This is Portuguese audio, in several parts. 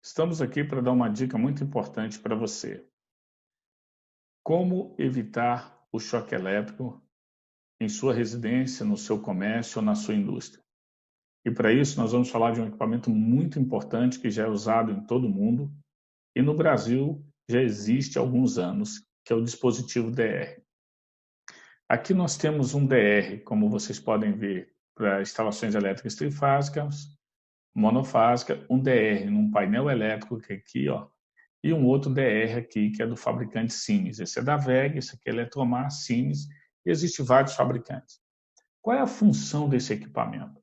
Estamos aqui para dar uma dica muito importante para você. Como evitar o choque elétrico em sua residência, no seu comércio ou na sua indústria. E para isso nós vamos falar de um equipamento muito importante que já é usado em todo o mundo e no Brasil já existe há alguns anos, que é o dispositivo DR. Aqui nós temos um DR, como vocês podem ver, para instalações elétricas trifásicas, monofásica, um DR num painel elétrico que aqui, ó, e um outro DR aqui, que é do fabricante Siemens. Esse é da WEG, esse aqui é Eletromar, Siemens, e existem vários fabricantes. Qual é a função desse equipamento?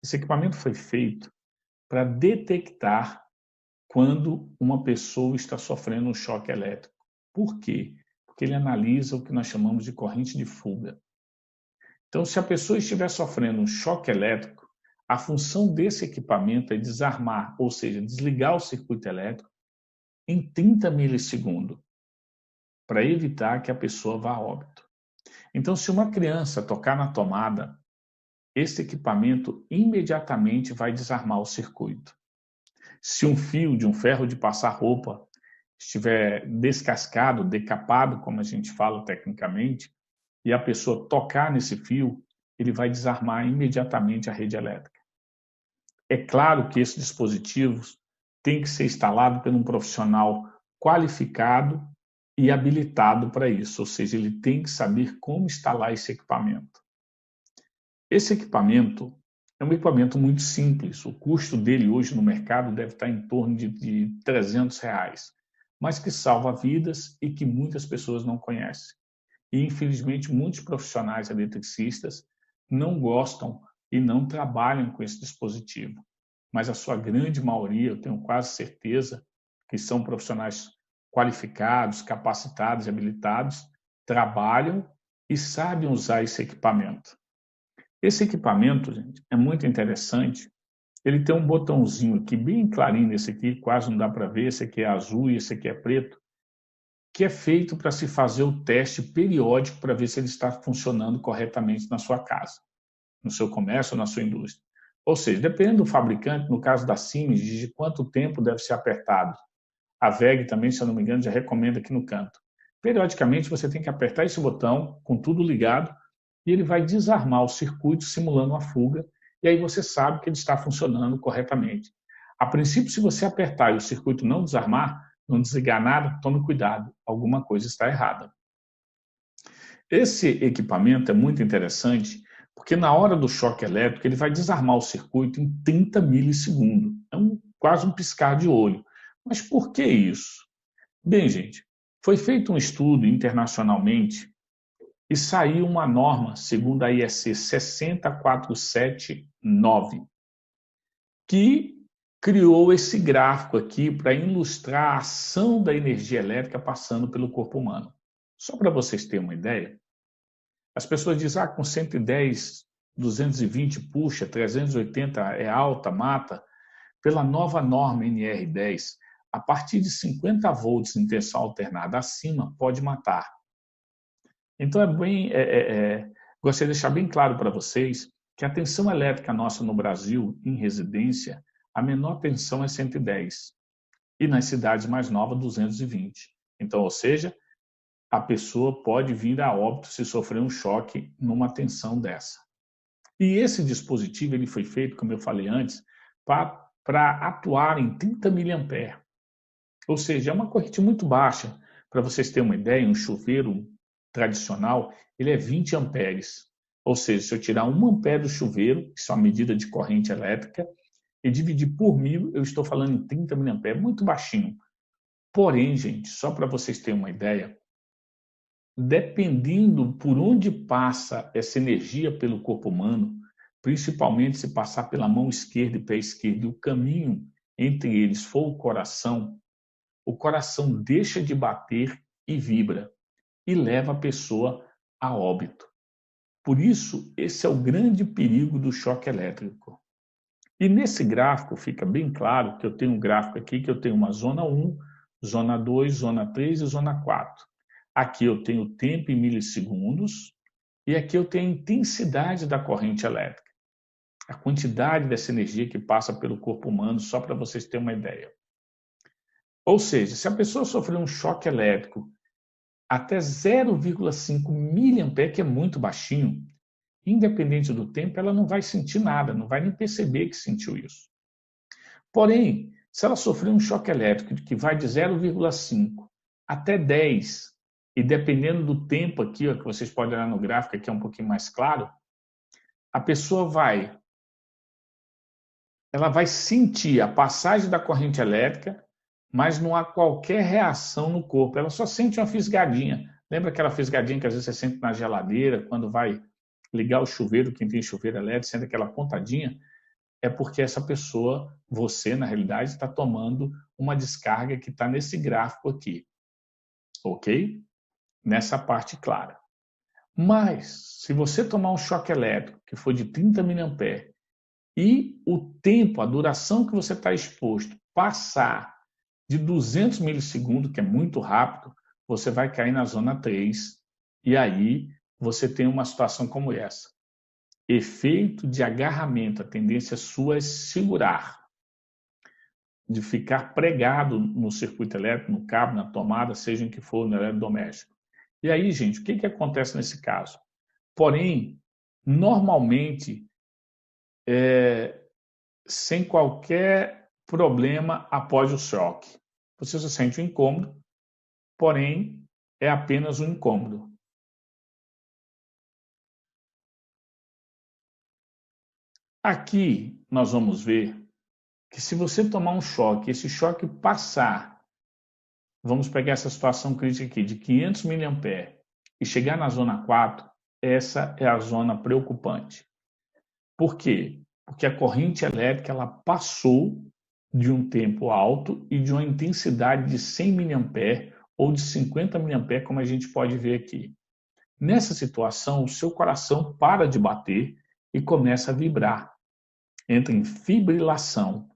Esse equipamento foi feito para detectar quando uma pessoa está sofrendo um choque elétrico. Por quê? Porque ele analisa o que nós chamamos de corrente de fuga. Então, se a pessoa estiver sofrendo um choque elétrico, a função desse equipamento é desarmar, ou seja, desligar o circuito elétrico em 30 milissegundos, para evitar que a pessoa vá a óbito. Então, se uma criança tocar na tomada, esse equipamento imediatamente vai desarmar o circuito. Se um fio de um ferro de passar roupa estiver descascado, decapado, como a gente fala tecnicamente, e a pessoa tocar nesse fio, ele vai desarmar imediatamente a rede elétrica. É claro que esse dispositivo tem que ser instalado por um profissional qualificado e habilitado para isso, ou seja, ele tem que saber como instalar esse equipamento. Esse equipamento é um equipamento muito simples, o custo dele hoje no mercado deve estar em torno de R$ 300, mas que salva vidas e que muitas pessoas não conhecem. E, infelizmente, muitos profissionais eletricistas não gostam e não trabalham com esse dispositivo. Mas a sua grande maioria, eu tenho quase certeza, que são profissionais qualificados, capacitados e habilitados, trabalham e sabem usar esse equipamento. Esse equipamento, gente, é muito interessante. Ele tem um botãozinho aqui, bem clarinho nesse aqui, quase não dá para ver, esse aqui é azul e esse aqui é preto, que é feito para se fazer o teste periódico para ver se ele está funcionando corretamente na sua casa, no seu comércio ou na sua indústria. Ou seja, depende do fabricante, no caso da Siemens, de quanto tempo deve ser apertado. A WEG também, se eu não me engano, já recomenda aqui no canto. Periodicamente você tem que apertar esse botão com tudo ligado e ele vai desarmar o circuito simulando uma fuga e aí você sabe que ele está funcionando corretamente. A princípio, se você apertar e o circuito não desarmar, não desligar nada, tome cuidado, alguma coisa está errada. Esse equipamento é muito interessante porque na hora do choque elétrico ele vai desarmar o circuito em 30 milissegundos. É quase um piscar de olho. Mas por que isso? Bem, gente, foi feito um estudo internacionalmente e saiu uma norma, segundo a IEC 60479, que criou esse gráfico aqui para ilustrar a ação da energia elétrica passando pelo corpo humano. Só para vocês terem uma ideia, as pessoas dizem, com 110, 220 puxa, 380 é alta, mata. Pela nova norma NR10, a partir de 50 volts em tensão alternada acima, pode matar. Então, gostaria de deixar bem claro para vocês que a tensão elétrica nossa no Brasil, em residência, a menor tensão é 110 e nas cidades mais novas, 220. Então, ou seja, a pessoa pode vir a óbito se sofrer um choque numa tensão dessa. E esse dispositivo ele foi feito, como eu falei antes, para atuar em 30 miliamperes. Ou seja, é uma corrente muito baixa. Para vocês terem uma ideia, um chuveiro tradicional, ele é 20 amperes. Ou seja, se eu tirar 1 ampere do chuveiro, que é uma medida de corrente elétrica, e dividir por 1000, eu estou falando em 30 miliamperes, muito baixinho. Porém, gente, só para vocês terem uma ideia, dependendo por onde passa essa energia pelo corpo humano, principalmente se passar pela mão esquerda e pé esquerdo, e o caminho entre eles for o coração deixa de bater e vibra, e leva a pessoa a óbito. Por isso, esse é o grande perigo do choque elétrico. E nesse gráfico fica bem claro que eu tenho um gráfico aqui que eu tenho uma zona 1, zona 2, zona 3 e zona 4. Aqui eu tenho o tempo em milissegundos e aqui eu tenho a intensidade da corrente elétrica. A quantidade dessa energia que passa pelo corpo humano, só para vocês terem uma ideia. Ou seja, se a pessoa sofrer um choque elétrico até 0,5 miliampere, que é muito baixinho, independente do tempo, ela não vai sentir nada, não vai nem perceber que sentiu isso. Porém, se ela sofrer um choque elétrico que vai de 0,5 até 10, e dependendo do tempo aqui, ó, que vocês podem olhar no gráfico, aqui é um pouquinho mais claro, a pessoa ela vai sentir a passagem da corrente elétrica, mas não há qualquer reação no corpo. Ela só sente uma fisgadinha. Lembra aquela fisgadinha que às vezes você sente na geladeira, quando vai ligar o chuveiro, quem tem chuveiro elétrico, sente aquela pontadinha? É porque essa pessoa, você, na realidade, está tomando uma descarga que está nesse gráfico aqui. Ok? Nessa parte clara. Mas, se você tomar um choque elétrico, que for de 30 mA, e o tempo, a duração que você está exposto, passar de 200 milissegundos, que é muito rápido, você vai cair na zona 3, e aí você tem uma situação como essa. Efeito de agarramento, a tendência sua é segurar, de ficar pregado no circuito elétrico, no cabo, na tomada, seja em que for, no eletrodoméstico. E aí, gente, o que acontece nesse caso? Porém, normalmente, sem qualquer problema após o choque. Você se sente um incômodo, porém, é apenas um incômodo. Aqui, nós vamos ver que se você tomar um choque, esse choque passar, vamos pegar essa situação crítica aqui, de 500 mA, e chegar na zona 4, essa é a zona preocupante. Por quê? Porque a corrente elétrica ela passou de um tempo alto e de uma intensidade de 100 mA ou de 50 mA, como a gente pode ver aqui. Nessa situação, o seu coração para de bater e começa a vibrar. Entra em fibrilação.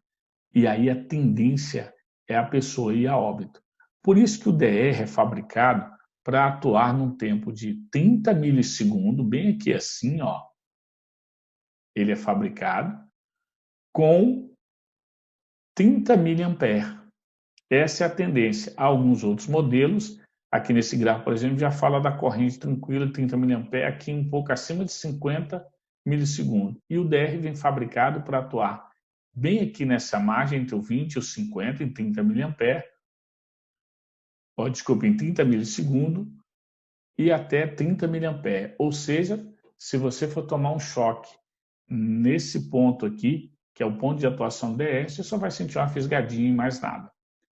E aí a tendência é a pessoa ir a óbito. Por isso que o DR é fabricado para atuar num tempo de 30 milissegundos, bem aqui assim, ó. Ele é fabricado com 30 mA. Essa é a tendência. Há alguns outros modelos, aqui nesse gráfico, por exemplo, já fala da corrente tranquila, 30 mA, aqui um pouco acima de 50 milissegundos. E o DR vem fabricado para atuar bem aqui nessa margem, entre o 20 e o 50, em 30 mA, em 30 milissegundos, e até 30 mA. Ou seja, se você for tomar um choque nesse ponto aqui, que é o ponto de atuação do DR, você só vai sentir uma fisgadinha e mais nada.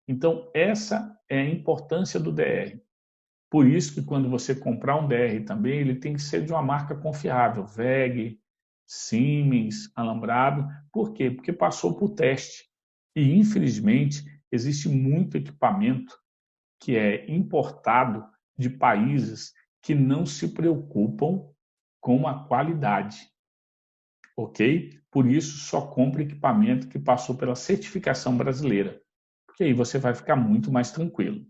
Então, essa é a importância do DR. Por isso que quando você comprar um DR também, ele tem que ser de uma marca confiável, WEG, Siemens, Alambrado. Por quê? Porque passou por teste. E, infelizmente, existe muito equipamento que é importado de países que não se preocupam com a qualidade. Ok? Por isso, só compre equipamento que passou pela certificação brasileira, porque aí você vai ficar muito mais tranquilo.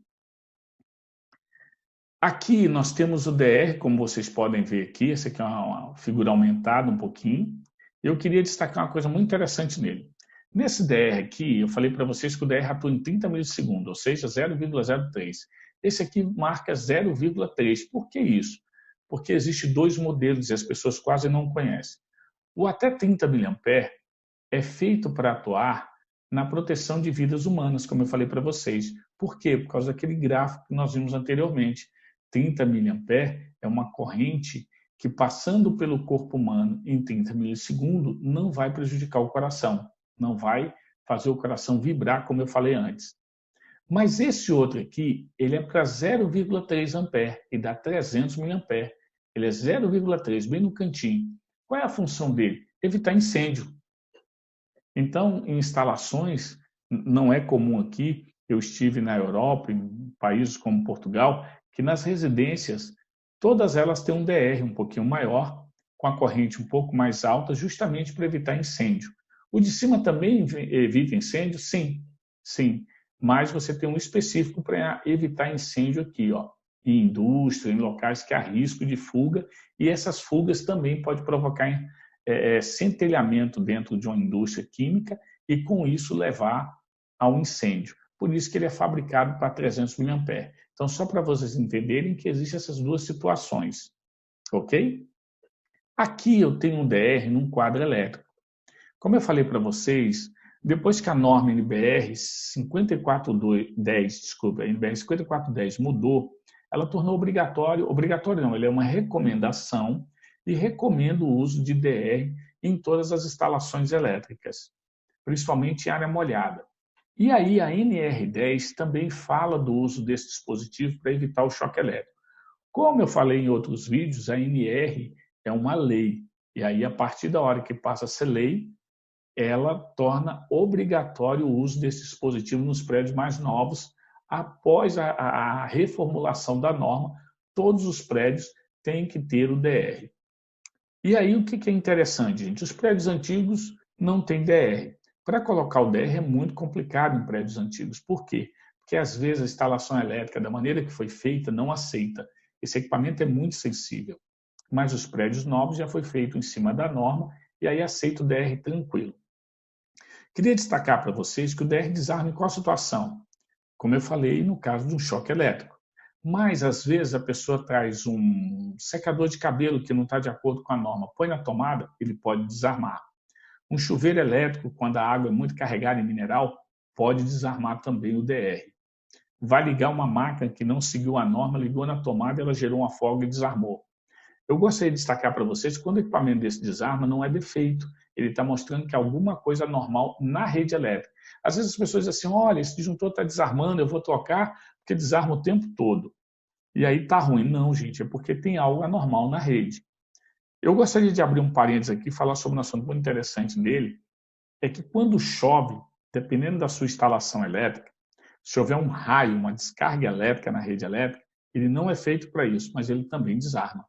Aqui nós temos o DR, como vocês podem ver aqui, essa aqui é uma figura aumentada um pouquinho. Eu queria destacar uma coisa muito interessante nele. Nesse DR aqui, eu falei para vocês que o DR atua em 30 milissegundos, ou seja, 0,03. Esse aqui marca 0,3. Por que isso? Porque existem dois modelos e as pessoas quase não conhecem. O até 30 mA é feito para atuar na proteção de vidas humanas, como eu falei para vocês. Por quê? Por causa daquele gráfico que nós vimos anteriormente. 30 mA é uma corrente que, passando pelo corpo humano em 30 milissegundos, não vai prejudicar o coração, não vai fazer o coração vibrar, como eu falei antes. Mas esse outro aqui, ele é para 0,3 ampere e dá 300 mA. Ele é 0,3, bem no cantinho. Qual é a função dele? Evitar incêndio. Então, em instalações, não é comum aqui, eu estive na Europa, em países como Portugal, que nas residências, todas elas têm um DR um pouquinho maior, com a corrente um pouco mais alta, justamente para evitar incêndio. O de cima também evita incêndio? Sim, sim. Mas você tem um específico para evitar incêndio aqui, ó, em indústria, em locais que há risco de fuga, e essas fugas também podem provocar centelhamento dentro de uma indústria química e, com isso, levar ao incêndio. por isso que ele é fabricado para 300 mA. Então, só para vocês entenderem que existem essas duas situações, ok? Aqui eu tenho um DR num quadro elétrico. Como eu falei para vocês, depois que a norma NBR 5410, desculpa, a NBR 5410 mudou, ela tornou obrigatório não, ele é uma recomendação e recomenda o uso de DR em todas as instalações elétricas, principalmente em área molhada. E aí a NR10 também fala do uso desse dispositivo para evitar o choque elétrico. Como eu falei em outros vídeos, a NR é uma lei, e aí a partir da hora que passa a ser lei, ela torna obrigatório o uso desse dispositivo nos prédios mais novos. Após a reformulação da norma, todos os prédios têm que ter o DR. E aí o que é interessante, gente? Os prédios antigos não têm DR. Para colocar o DR é muito complicado em prédios antigos. Por quê? Porque às vezes a instalação elétrica, da maneira que foi feita, não aceita. Esse equipamento é muito sensível. Mas os prédios novos já foi feito em cima da norma e aí aceita o DR tranquilo. Queria destacar para vocês que o DR desarma em qual situação? Como eu falei, no caso de um choque elétrico. Mas, às vezes, a pessoa traz um secador de cabelo que não está de acordo com a norma, põe na tomada, ele pode desarmar. Um chuveiro elétrico, quando a água é muito carregada em mineral, pode desarmar também o DR. Vai ligar uma máquina que não seguiu a norma, ligou na tomada, ela gerou uma folga e desarmou. Eu gostaria de destacar para vocês que quando o equipamento desse desarma, não é defeito. Ele está mostrando que alguma coisa normal na rede elétrica. Às vezes as pessoas dizem assim, olha, esse disjuntor está desarmando, eu vou trocar, porque desarma o tempo todo. E aí está ruim. Não, gente, é porque tem algo anormal na rede. Eu gostaria de abrir um parênteses aqui e falar sobre um assunto muito interessante dele, é que quando chove, dependendo da sua instalação elétrica, se houver um raio, uma descarga elétrica na rede elétrica, ele não é feito para isso, mas ele também desarma.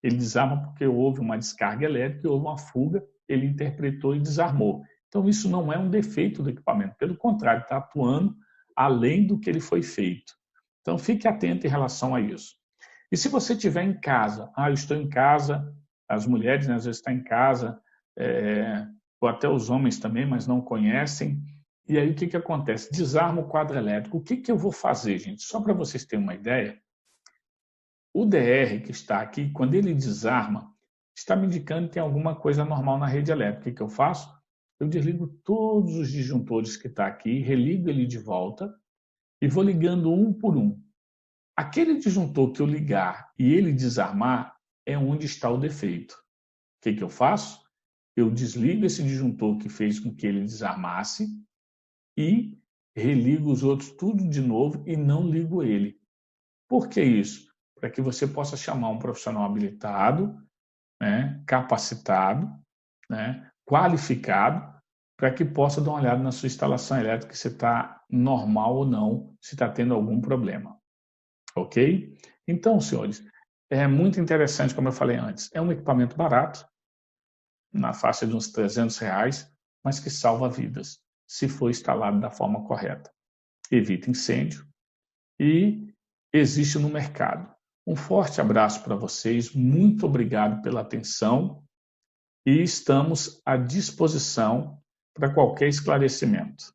Ele desarma porque houve uma descarga elétrica, houve uma fuga, ele interpretou e desarmou. Então, isso não é um defeito do equipamento, pelo contrário, está atuando além do que ele foi feito. Então, fique atento em relação a isso. E se você estiver em casa, eu estou em casa, as mulheres, né, às vezes estão em casa, ou até os homens também, mas não conhecem, e aí o que acontece? Desarma o quadro elétrico. O que eu vou fazer, gente? Só para vocês terem uma ideia, o DR que está aqui, quando ele desarma, está me indicando que tem alguma coisa normal na rede elétrica. O que eu faço? Eu desligo todos os disjuntores que está aqui, religo ele de volta e vou ligando um por um. Aquele disjuntor que eu ligar e ele desarmar é onde está o defeito. O que eu faço? Eu desligo esse disjuntor que fez com que ele desarmasse e religo os outros tudo de novo e não ligo ele. Por que isso? Para que você possa chamar um profissional habilitado, né, capacitado, né, qualificado, para que possa dar uma olhada na sua instalação elétrica, se está normal ou não, se está tendo algum problema. Ok? Então, senhores, é muito interessante, como eu falei antes, é um equipamento barato, na faixa de uns R$300, mas que salva vidas, se for instalado da forma correta. Evita incêndio e existe no mercado. Um forte abraço para vocês, muito obrigado pela atenção e estamos à disposição para qualquer esclarecimento.